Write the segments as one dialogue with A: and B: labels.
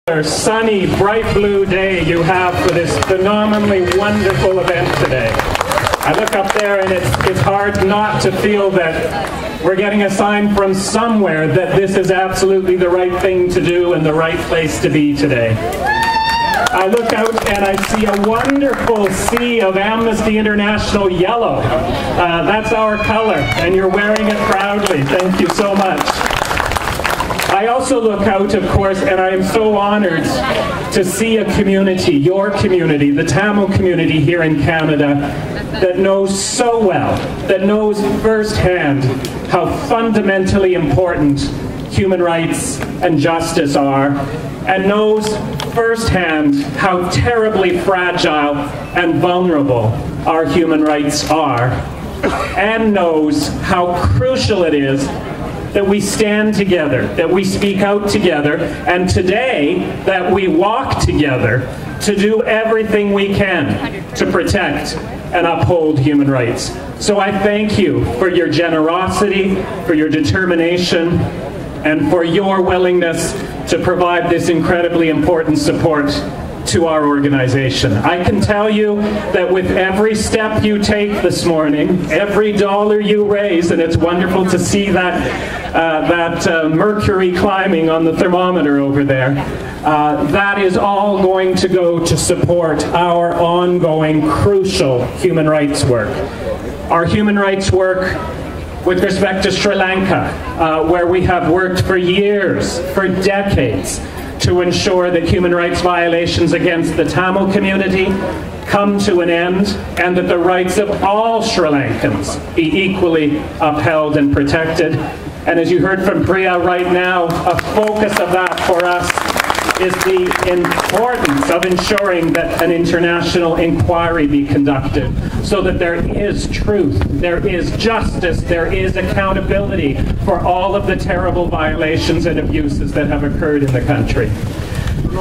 A: Sunny, bright blue day you have for this phenomenally wonderful event today. I look up there and it's hard not to feel that we're getting a sign from somewhere that this is absolutely the right thing to do and the right place to be today. I look out and I see a wonderful sea of Amnesty International yellow. That's our color, and you're wearing it proudly. Thank you so much. I also look out, of course, and I am so honored to see a community, your community, the Tamil community here in Canada, that knows so well, that knows firsthand how fundamentally important human rights and justice are, and knows firsthand how terribly fragile and vulnerable our human rights are, and knows how crucial it is that we stand together, that we speak out together, and today that we walk together to do everything we can to protect and uphold human rights. So I thank you for your generosity, for your determination, and for your willingness to provide this incredibly important support to our organization. I can tell you that with every step you take this morning, every dollar you raise, and it's wonderful to see that mercury climbing on the thermometer over there, that is all going to go to support our ongoing crucial human rights work. Our human rights work with respect to Sri Lanka, where we have worked for years, for decades, to ensure that human rights violations against the Tamil community come to an end, and that the rights of all Sri Lankans be equally upheld and protected. And as you heard from Priya right now, a focus of that for us is the importance of ensuring that an international inquiry be conducted so that there is truth, there is justice, there is accountability for all of the terrible violations and abuses that have occurred in the country.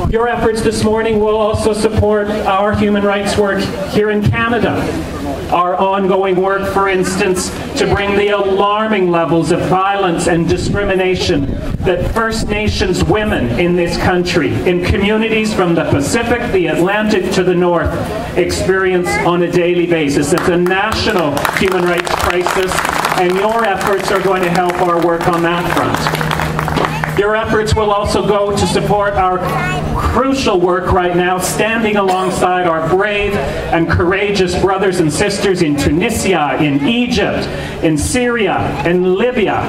A: Your efforts this morning will also support our human rights work here in Canada. Our ongoing work, for instance, to bring the alarming levels of violence and discrimination that First Nations women in this country, in communities from the Pacific, the Atlantic to the North, experience on a daily basis. It's a national human rights crisis, and your efforts are going to help our work on that front. Your efforts will also go to support our crucial work right now, standing alongside our brave and courageous brothers and sisters in Tunisia, in Egypt, in Syria, in Libya,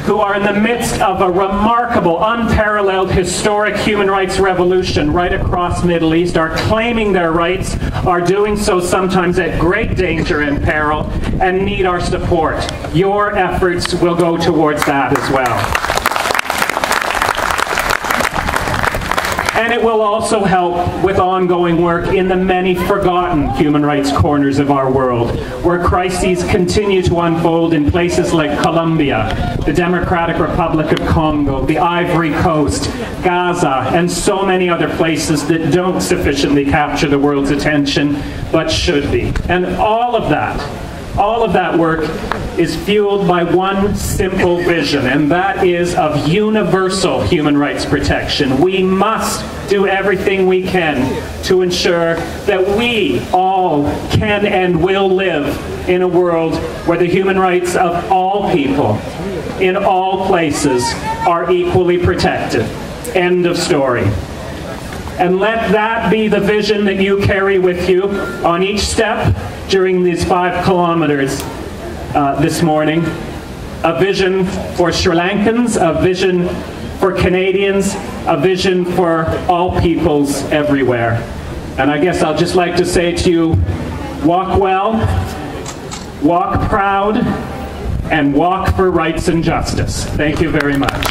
A: who are in the midst of a remarkable, unparalleled, historic human rights revolution right across the Middle East, are claiming their rights, are doing so sometimes at great danger and peril, and need our support. Your efforts will go towards that as well. And it will also help with ongoing work in the many forgotten human rights corners of our world, where crises continue to unfold in places like Colombia, the Democratic Republic of Congo, the Ivory Coast, Gaza, and so many other places that don't sufficiently capture the world's attention, but should be. And all of that work is fueled by one simple vision, and that is of universal human rights protection. We must do everything we can to ensure that we all can and will live in a world where the human rights of all people in all places are equally protected. End of story. And let that be the vision that you carry with you on each step during these 5 kilometers this morning. A vision for Sri Lankans, a vision for Canadians, a vision for all peoples everywhere. And I guess I'll just like to say to you, walk well, walk proud, and walk for rights and justice. Thank you very much.